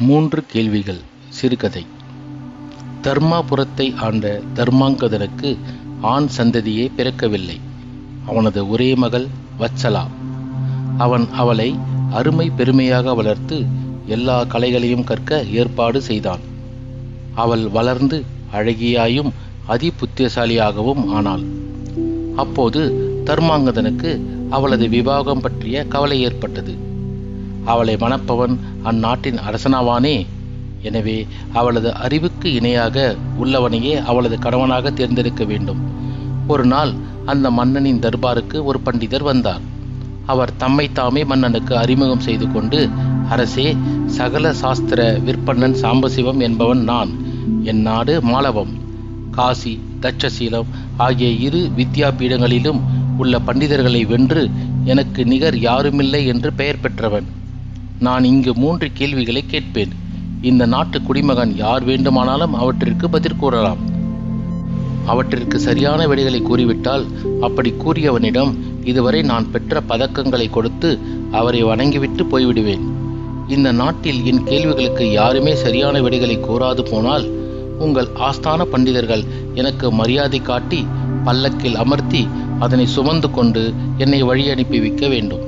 3 கேள்விகள். சிறுகதை. தர்மாபுரத்தை ஆண்ட தர்மாங்கதனுக்கு ஆண் சந்ததியே பிறக்கவில்லை. அவனது ஒரே மகள் வத்சலா. அவன் அவளை அருமை பெருமையாக வளர்த்து எல்லா கலைகளையும் கற்க ஏற்பாடு செய்தான். அவள் வளர்ந்து அழகியாயும் அதி புத்திசாலியாகவும் ஆனாள். அப்போது தர்மாங்கதனுக்கு அவளது விவாகம் பற்றிய கவலை ஏற்பட்டது. அவளை மணப்பவன் அந்நாட்டின் அரசனாவானே. எனவே அவளது அறிவுக்கு இணையாக உள்ளவனையே அவளது கணவனாக தேர்ந்தெடுக்க வேண்டும். ஒரு நாள் அந்த மன்னனின் தர்பாருக்கு ஒரு பண்டிதர் வந்தார். அவர் தம்மை தாமே மன்னனுக்கு அறிமுகம் செய்து கொண்டு, அரசே, சகல சாஸ்திர விற்பன்னன் சாம்பசிவம் என்பவன் நான். என் நாடு மாலவம். காசி, தட்சசீலம் ஆகிய 2 வித்யாபீடங்களிலும் உள்ள பண்டிதர்களை வென்று எனக்கு நிகர் யாருமில்லை என்று பெயர் பெற்றவன். நான் இங்கு 3 கேள்விகளை கேட்பேன். இந்த நாட்டு குடிமகன் யார் வேண்டுமானாலும் அவற்றிற்கு பதில் கூறலாம். அவற்றிற்கு சரியான விடைகளை கூறிவிட்டால் அப்படி கூறியவனிடம் இதுவரை நான் பெற்ற பதக்கங்களை கொடுத்து அவரை வணங்கிவிட்டு போய்விடுவேன். இந்த நாட்டில் என் கேள்விகளுக்கு யாருமே சரியான விடைகளை கூறாது போனால் உங்கள் ஆஸ்தான பண்டிதர்கள் எனக்கு மரியாதை காட்டி பல்லக்கில் அமர்த்தி அதனை சுமந்து கொண்டு என்னை வழி அனுப்பி வைக்க வேண்டும்.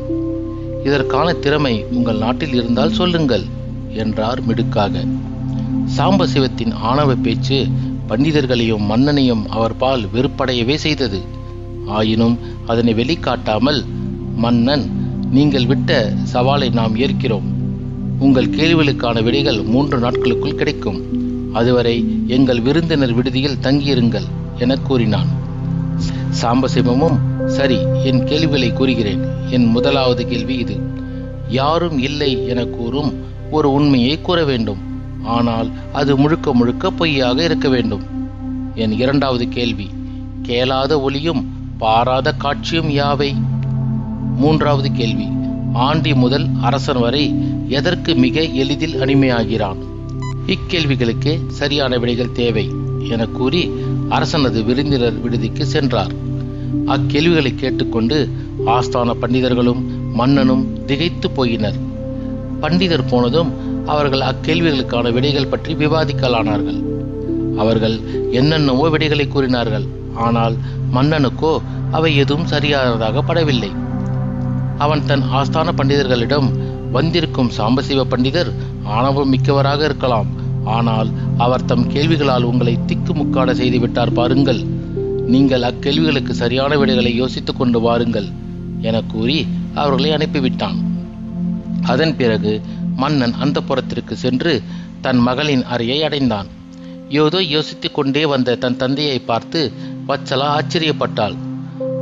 இதற்கான திறமை உங்கள் நாட்டில் இருந்தால் சொல்லுங்கள் என்றார் மிடுக்காக. சாம்பசிவத்தின் ஆணவ பேச்சு பண்டிதர்களையும் மன்னனையும் அவர் பால் வெறுப்படையவே செய்தது. ஆயினும் அதனை வெளிக்காட்டாமல், மன்னன், நீங்கள் விட்ட சவாலை நாம் ஏற்கிறோம். உங்கள் கேள்விகளுக்கான விடைகள் 3 நாட்களுக்குள் கிடைக்கும். அதுவரை எங்கள் விருந்தினர் விடுதியில் தங்கியிருங்கள் என கூறினான். சாம்பசிவமும், சரி, என் கேள்விகளை கூறுகிறேன். என் முதலாவது கேள்வி இது. யாரும் இல்லை என கூறும் ஒரு உண்மையை கூற வேண்டும். ஆனால் அது முழுக்க முழுக்க பொய்யாக இருக்க வேண்டும். என் இரண்டாவது கேள்வி, கேளாத ஒலியும் பாராத காட்சியும் யாவை? மூன்றாவது கேள்வி, ஆண்டி முதல் அரசன் வரை எதற்கு மிக எளிதில் அடிமையாகிறான்? இக்கேள்விகளுக்கு சரியான விடைகள் தேவை என கூறி அரசனது விருந்தினர் விடுதிக்கு சென்றார். அக்கேள்விகளை கேட்டுக்கொண்டு ஆஸ்தான பண்டிதர்களும் மன்னனும் திகைத்து போயினர். பண்டிதர் போனதும் அவர்கள் அக்கேள்விகளுக்கான விடைகள் பற்றி விவாதிக்கலானார்கள். அவர்கள் என்னென்னவோ விடைகளை கூறினார்கள். ஆனால் மன்னனுக்கோ அவை எதுவும் சரியானதாக படவில்லை. அவன் தன் ஆஸ்தான பண்டிதர்களிடம், வந்திருக்கும் சாம்பசிவ பண்டிதர் ஆணவம் மிக்கவராக இருக்கலாம். ஆனால் அவர் தம் கேள்விகளால் உங்களை திக்குமுக்காட செய்து விட்டார் பாருங்கள். நீங்கள் அக்கேள்விகளுக்கு சரியான விடைகளை யோசித்துக் கொண்டு வாருங்கள் என கூறி அவர்களை அனுப்பிவிட்டான். அதன் பிறகு மன்னன் அந்த புறத்திற்கு சென்று தன் மகளின் அறையை அடைந்தான். ஏதோ யோசித்துக் கொண்டே வந்த தன் தந்தையை பார்த்து வத்சலா ஆச்சரியப்பட்டாள்.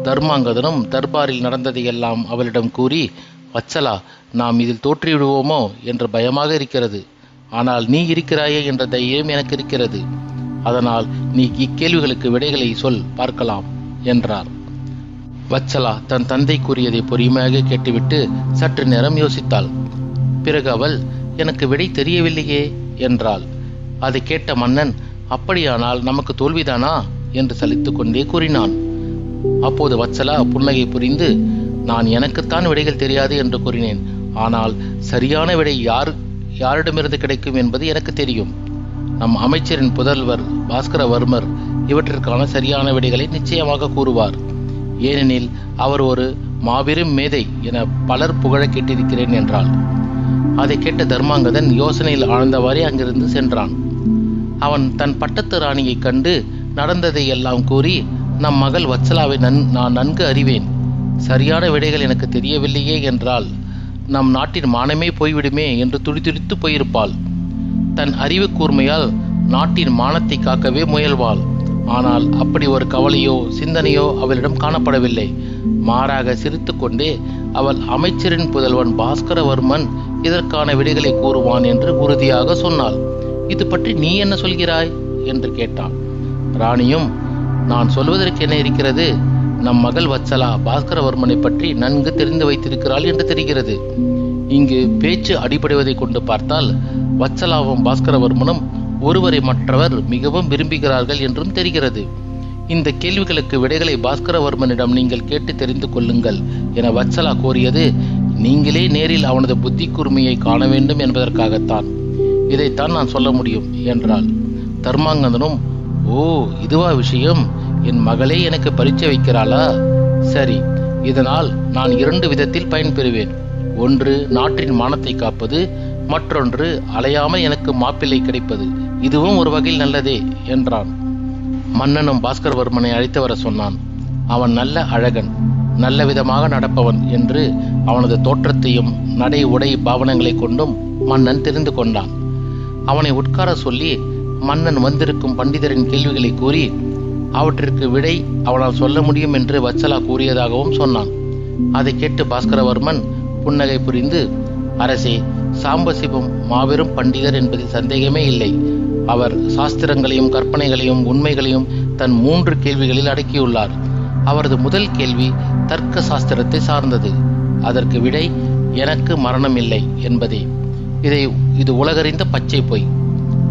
தர்மாங்கதனும் தர்பாரில் நடந்ததையெல்லாம் அவளிடம் கூறி, வத்சலா, நாம் இதில் தோற்றிவிடுவோமோ என்ற பயமாக இருக்கிறது. ஆனால் நீ இருக்கிறாயே என்ற தைரியம் எனக்கு இருக்கிறது. அதனால் நீ இக்கேள்விகளுக்கு விடைகளை சொல், பார்க்கலாம் என்றார். வத்சலா தன் தந்தை கூறியதை பொறுமையாக கேட்டுவிட்டு சற்று நேரம் யோசித்தாள். பிறகு அவள், எனக்கு விடை தெரியவில்லையே என்றாள். அதை கேட்ட மன்னன், அப்படியானால் நமக்கு தோல்விதானா என்று சலித்துக் கொண்டே கூறினான். அப்போது வத்சலா புன்னகை புரிந்து, நான் எனக்குத்தான் விடைகள் தெரியாது என்று கூறினேன். ஆனால் சரியான விடை யாரிடமிருந்து கிடைக்கும் என்பது எனக்கு தெரியும். நம் அமைச்சரின் புதல்வர் பாஸ்கரவர்மர் இவற்றிற்கான சரியான விடைகளை நிச்சயமாக கூறுவார். ஏனெனில் அவர் ஒரு மாபெரும் மேதை என பலர் புகழ கேட்டிருக்கிறேன் என்றாள். அதை கேட்ட தர்மாங்கதன் யோசனையில் ஆழ்ந்தவாறே அங்கிருந்து சென்றான். அவன் தன் பட்டத்து ராணியை கண்டு நடந்ததை எல்லாம் கூறி, நம் மகள் வத்சலாவை நான் நன்கு அறிவேன். சரியான விடைகள் எனக்கு தெரியவில்லையே என்றால் நம் நாட்டின் மானமே போய்விடுமே என்று துடிதுடித்து போயிருப்பாள். தன் அறிவு கூர்மையால் நாட்டின் மானத்தை காக்கவே முயல்வாள். ஆனால் அப்படி ஒரு கவலையோ சிந்தனையோ அவளிடம் காணப்படவில்லை. மாறாக சிரித்து கொண்டே அவள், அமைச்சரின் புதல்வன் பாஸ்கரவர்மன் இதற்கான விடைகளை கூறுவான் என்று உறுதியாக சொன்னாள். இது பற்றி நீ என்ன சொல்கிறாய் என்று கேட்டான். ராணியும், நான் சொல்வதற்கு என்ன இருக்கிறது? நம் மகள் வத்சலா பாஸ்கரவர்மனை பற்றி நன்கு தெரிந்து வைத்திருக்கிறாள் என்று தெரிகிறது. இங்கு பேச்சு அடிபடுவதை கொண்டு பார்த்தால் வத்சலாவும் பாஸ்கரவர்மனும் ஒருவரை மற்றவர் மிகவும் விரும்புகிறார்கள் என்றும் தெரிகிறது. இந்த கேள்விகளுக்கு விடைகளை பாஸ்கரவர்மனிடம் நீங்கள் கேட்டு தெரிந்து கொள்ளுங்கள் என வத்சலா கோரியது நீங்களே நேரில் அவனது புத்தி கூர்மையை காண வேண்டும் என்பதற்காகத்தான். இதைத்தான் நான் சொல்ல முடியும் என்றாள். தர்மாங்கதனும், ஓ, இதுவா விஷயம்? என் மகளே எனக்கு பரீட்சை வைக்கிறாளா? சரி, இதனால் நான் 2 விதத்தில் பயன்பெறுவேன். ஒன்று நாட்டின் மானத்தை காப்பது, மற்றொன்று அலையாமல் எனக்கு மாப்பிள்ளை கிடைப்பது. இதுவும் ஒரு வகையில் நல்லதே என்றான். மன்னனும் பாஸ்கரவர்மனை அழைத்து வர சொன்னான். அவன் நல்ல அழகன், நல்ல விதமாக நடப்பவன் என்று அவனது தோற்றத்தையும் நடை உடை பாவனங்களை கொண்டும் மன்னன் தெரிந்து கொண்டான். அவனை உட்கார சொல்லி மன்னன் வந்திருக்கும் பண்டிதரின் கேள்விகளை கூறி அவற்றிற்கு விடை அவனால் சொல்ல முடியும் என்று வத்சலா கூறியதாகவும் சொன்னான். அதை கேட்டு பாஸ்கரவர்மன் புன்னகை புரிந்து, அரசே, சாம்பசிவம் மாபெரும் பண்டிதர் என்பதில் சந்தேகமே இல்லை. அவர் சாஸ்திரங்களையும் கற்பனைகளையும் உண்மைகளையும் தன் 3 கேள்விகளில் அடக்கியுள்ளார். அவரது முதல் கேள்வி தர்க்க சாஸ்திரத்தை சார்ந்தது. அதற்கு விடை எனக்கு மரணம் இல்லை என்பதே. இது உலகறிந்த பச்சை பொய்.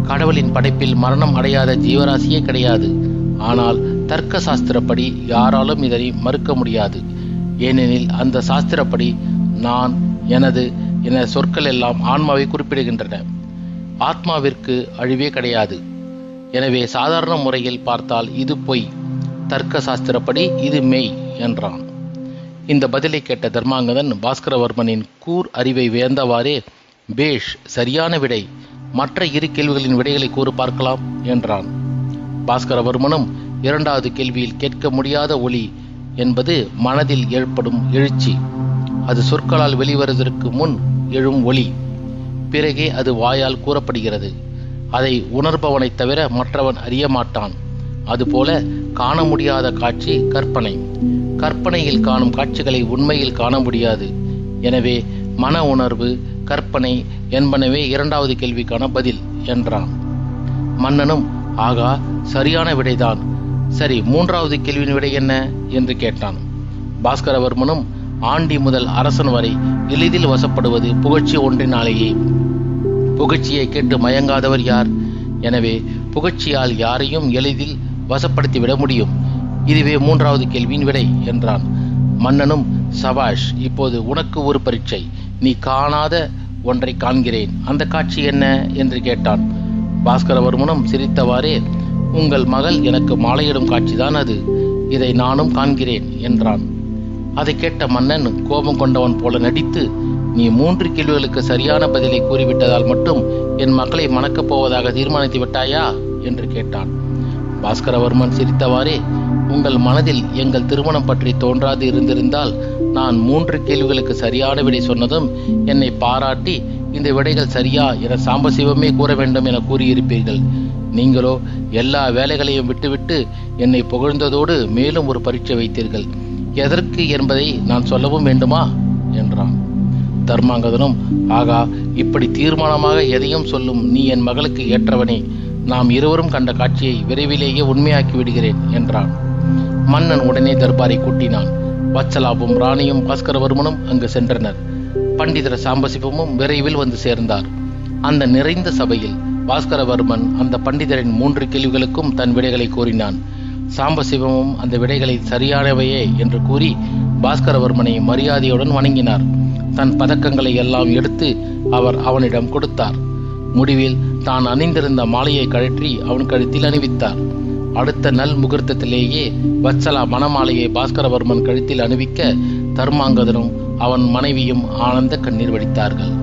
கடவுளின் படைப்பில் மரணம் அடையாத ஜீவராசியே கிடையாது. ஆனால் தர்க்க சாஸ்திரப்படி யாராலும் இதனை மறுக்க முடியாது. ஏனெனில் அந்த சாஸ்திரப்படி நான், எனது என சொற்கள் எல்லாம் ஆன்மாவை குறிப்பிடுகின்றன. ஆத்மாவிற்கு அழிவே கிடையாது. எனவே சாதாரண முறையில் பார்த்தால் இது பொய், தர்க்க சாஸ்திரப்படி இது மெய் என்றான். இந்த பதிலை கேட்ட தர்மாங்கதன் பாஸ்கரவர்மனின் கூர் அறிவை வியந்தவாறே, பேஷ், சரியான விடை. மற்ற 2 கேள்விகளின் விடைகளை கூறு பார்க்கலாம் என்றான். பாஸ்கரவர்மனும் 2வது கேள்வியில் கேட்க முடியாத ஒலி என்பது மனதில் ஏற்படும் எழுச்சி. அது சொற்களால் வெளிவருவதற்கு முன் எழும் ஒலி. பிறகே அது வாயால் கூறப்படுகிறது. அதை உணர்பவனைத் தவிர மற்றவன் அறிய மாட்டான். அதுபோல காண முடியாத காட்சி கற்பனை. கற்பனையில் காணும் காட்சிகளை உண்மையில் காண முடியாது. எனவே மன உணர்வு, கற்பனை என்பனவே 2வது கேள்விக்கான பதில் என்றான். மன்னனும், ஆகா, சரியான விடைதான். சரி, 3வது கேள்வியின் விடை என்ன என்று கேட்டான். பாஸ்கரவர்மனும், ஆண்டி முதல் அரசன் வரை எளிதில் வசப்படுவது புகழ்ச்சி ஒன்றினாலேயே. புகழ்ச்சியை கேட்டு மயங்காதவர் யார்? எனவே புகழ்ச்சியால் யாரையும் எளிதில் வசப்படுத்திவிட முடியும். இதுவே 3வது கேள்வியின் விடை என்றான். மன்னனும், சபாஷ், இப்போது உனக்கு ஒரு பரீட்சை. நீ காணாத ஒன்றை காண்கிறேன். அந்த காட்சி என்ன என்று கேட்டான். பாஸ்கரவர்மனும் சிரித்தவாறே, உங்கள் மகள் எனக்கு மாலையிடும் காட்சிதான் அது. இதை நானும் காண்கிறேன் என்றான். அதை கேட்ட மன்னன் கோபம் கொண்டவன் போல நடித்து, நீ 3 கேள்விகளுக்கு சரியான பதிலை கூறிவிட்டதால் மட்டும் என் மகளை மணக்கப் போவதாக தீர்மானித்து விட்டாயா என்று கேட்டான். பாஸ்கரவர்மன் சிரித்தவாறே, உங்கள் மனதில் எங்கள் திருமணம் பற்றி தோன்றாது இருந்திருந்தால் நான் 3 கேள்விகளுக்கு சரியான விடை சொன்னதும் என்னை பாராட்டி இந்த விடைகள் சரியா என சாம்பசிவமே கூற வேண்டும் என கூறியிருப்பீர்கள். நீங்களோ எல்லா வேலைகளையும் விட்டுவிட்டு என்னை புகழ்ந்ததோடு மேலும் ஒரு பரீட்சை வைத்தீர்கள். எதற்கு என்பதை நான் சொல்லவும் வேண்டுமா என்றான். தர்மாங்கதனும், ஆகா, இப்படி தீர்மானமாக எதையும் சொல்லும் நீ என் மகளுக்கு ஏற்றவனே. நாம் இருவரும் கண்ட காட்சியை விரைவிலேயே உண்மையாக்கி விடுகிறேன் என்றான். மன்னன் உடனே தர்பாரை கூட்டினான். வத்சலாவும் ராணியும் பாஸ்கரவர்மனும் அங்கு சென்றனர். பண்டிதர் சாம்பசிவமும் விரைவில் வந்து சேர்ந்தார். அந்த நிறைந்த சபையில் பாஸ்கரவர்மன் அந்த பண்டிதரின் 3 கேள்விகளுக்கும் தன் விடைகளை கூறினான். சாம்பசிவமும் அந்த விடைகளை சரியானவையே என்று கூறி பாஸ்கரவர்மனை மரியாதையுடன் வணங்கினார். தன் பதக்கங்களை எல்லாம் எடுத்து அவர் அவனிடம் கொடுத்தார். முடிவில் தான் அணிந்திருந்த மாலையை கழற்றி அவன் கழுத்தில் அணிவித்தார். அடுத்த நல் முகூர்த்தத்திலேயே வத்சலா மணமாலையை பாஸ்கரவர்மன் கழுத்தில் அணிவிக்க தர்மாங்கதனும் அவன் மனைவியும் ஆனந்த கண்ணீர் வடித்தார்கள்.